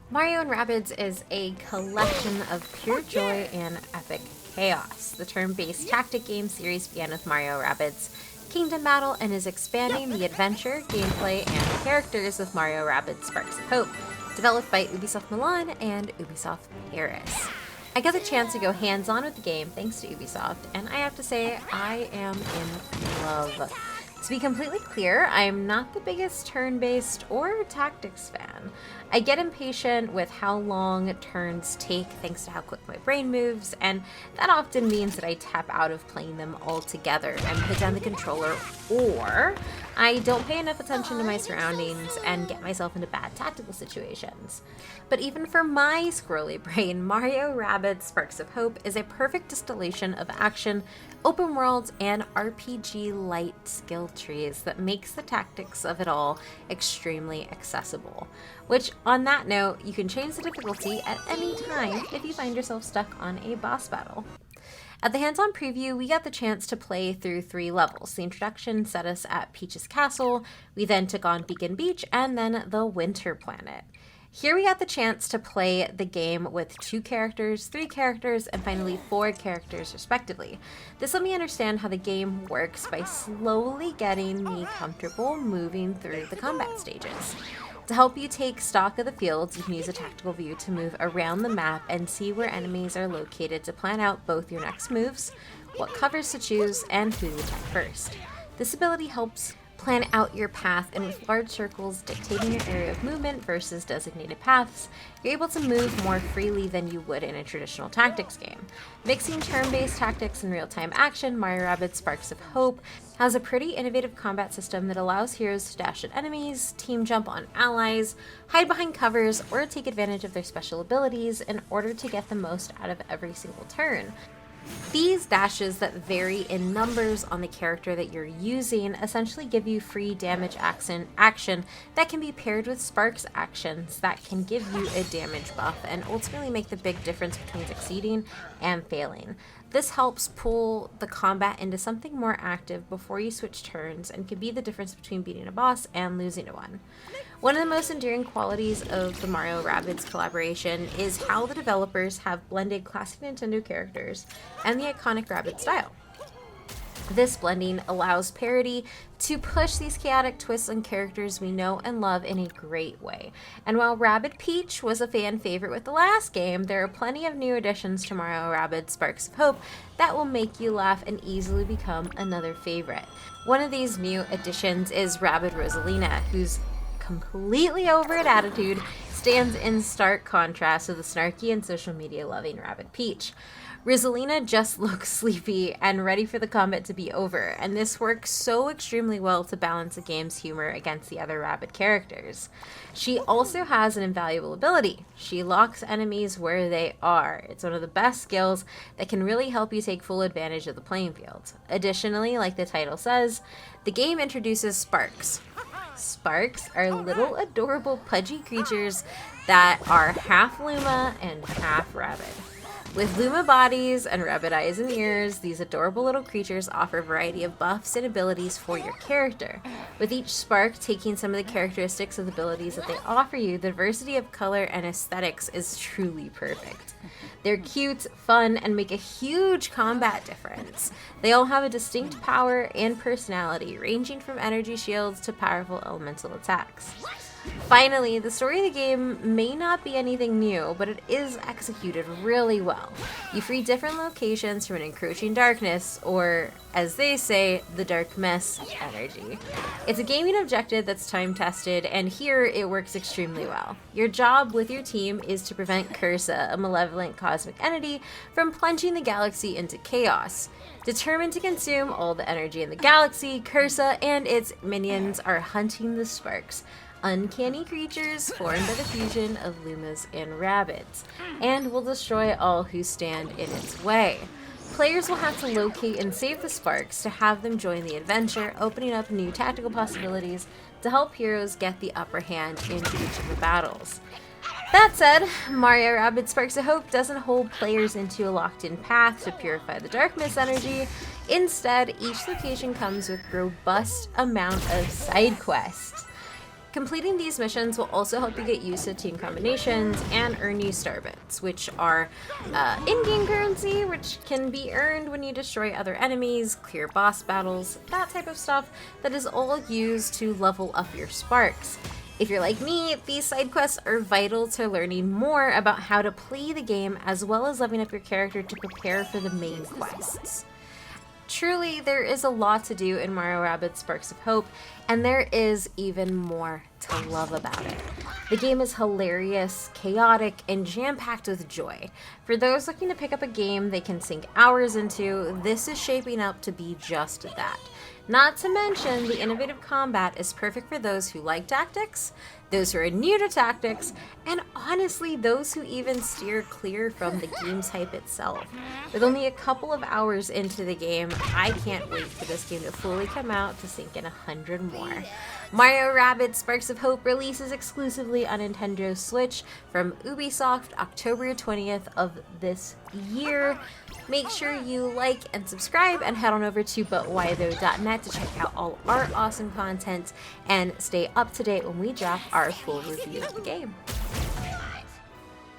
Mario & Rabbids is a collection of pure joy and epic chaos. The turn-based tactic game series began with Mario & Rabbids Kingdom Battle and is expanding the adventure, gameplay, and characters with Mario & Rabbids Sparks of Hope, developed by Ubisoft Milan and Ubisoft Paris. I got the chance to go hands-on with the game thanks to Ubisoft, and I have to say, I am in love. To be completely clear, I'm not the biggest turn-based or tactics fan. I get impatient with how long turns take thanks to how quick my brain moves, and that often means that I tap out of playing them altogether and put down the controller, or I don't pay enough attention to my surroundings and get myself into bad tactical situations. But even for my squirrely brain, Mario Rabbids Sparks of Hope is a perfect distillation of action, open worlds, and RPG light skill trees that makes the tactics of it all extremely accessible. Which, on that note, you can change the difficulty at any time if you find yourself stuck on a boss battle. At the hands-on preview, we got the chance to play through 3 levels. The introduction set us at Peach's Castle, we then took on Beacon Beach, and then the Winter Planet. Here we got the chance to play the game with 2 characters, 3 characters, and finally 4 characters respectively. This let me understand how the game works by slowly getting me comfortable moving through the combat stages. To help you take stock of the fields, you can use a tactical view to move around the map and see where enemies are located to plan out both your next moves, what covers to choose, and who to attack first. This ability helps plan out your path, and with large circles dictating your area of movement versus designated paths, you're able to move more freely than you would in a traditional tactics game. Mixing turn-based tactics and real-time action, Mario Rabbids Sparks of Hope has a pretty innovative combat system that allows heroes to dash at enemies, team jump on allies, hide behind covers, or take advantage of their special abilities in order to get the most out of every single turn. These dashes that vary in numbers on the character that you're using essentially give you free damage action that can be paired with Sparks actions that can give you a damage buff and ultimately make the big difference between succeeding and failing. This helps pull the combat into something more active before you switch turns and can be the difference between beating a boss and losing to one. One of the most enduring qualities of the Mario Rabbids collaboration is how the developers have blended classic Nintendo characters and the iconic Rabbids style. This blending allows parody to push these chaotic twists on characters we know and love in a great way. And while Rabbid Peach was a fan favorite with the last game, there are plenty of new additions to Mario Rabbids Sparks of Hope that will make you laugh and easily become another favorite. One of these new additions is Rabbid Rosalina, whose completely over it attitude stands in stark contrast to the snarky and social media loving Rabbid Peach. Rosalina just looks sleepy and ready for the combat to be over, and this works so extremely well to balance the game's humor against the other Rabbid characters. She also has an invaluable ability. She locks enemies where they are. It's one of the best skills that can really help you take full advantage of the playing field. Additionally, like the title says, the game introduces Sparks. Sparks are little adorable pudgy creatures that are half Luma and half Rabbid. With Luma bodies and Rabbid eyes and ears, these adorable little creatures offer a variety of buffs and abilities for your character. With each Spark taking some of the characteristics of the abilities that they offer you, the diversity of color and aesthetics is truly perfect. They're cute, fun, and make a huge combat difference. They all have a distinct power and personality, ranging from energy shields to powerful elemental attacks. Finally, the story of the game may not be anything new, but it is executed really well. You free different locations from an encroaching darkness, or, as they say, the dark mess energy. It's a gaming objective that's time-tested, and here it works extremely well. Your job with your team is to prevent Cursa, a malevolent cosmic entity, from plunging the galaxy into chaos. Determined to consume all the energy in the galaxy, Cursa and its minions are hunting the Sparks, uncanny creatures formed by the fusion of Lumas and Rabbids, and will destroy all who stand in its way. Players will have to locate and save the Sparks to have them join the adventure, opening up new tactical possibilities to help heroes get the upper hand in each of the battles. That said, Mario Rabbids Sparks of Hope doesn't hold players into a locked-in path to purify the dark mist energy. Instead, each location comes with a robust amount of side quests. Completing these missions will also help you get used to team combinations and earn you star bits, which are in-game currency, which can be earned when you destroy other enemies, clear boss battles, that type of stuff that is all used to level up your sparks. If you're like me, these side quests are vital to learning more about how to play the game, as well as leveling up your character to prepare for the main quests. Truly, there is a lot to do in Mario Rabbids Sparks of Hope, and there is even more to love about it. The game is hilarious, chaotic, and jam-packed with joy. For those looking to pick up a game they can sink hours into, this is shaping up to be just that. Not to mention, the innovative combat is perfect for those who like tactics, those who are new to tactics, and honestly, those who even steer clear from the game's hype itself. With only a couple of hours into the game, I can't wait for this game to fully come out to sink in 100 more. Mario Rabbids Sparks of Hope releases exclusively on Nintendo Switch from Ubisoft October 20th of this year. Make sure you like and subscribe, and head on over to butwhythough.net to check out all our awesome content and stay up to date when we drop our full review of the game.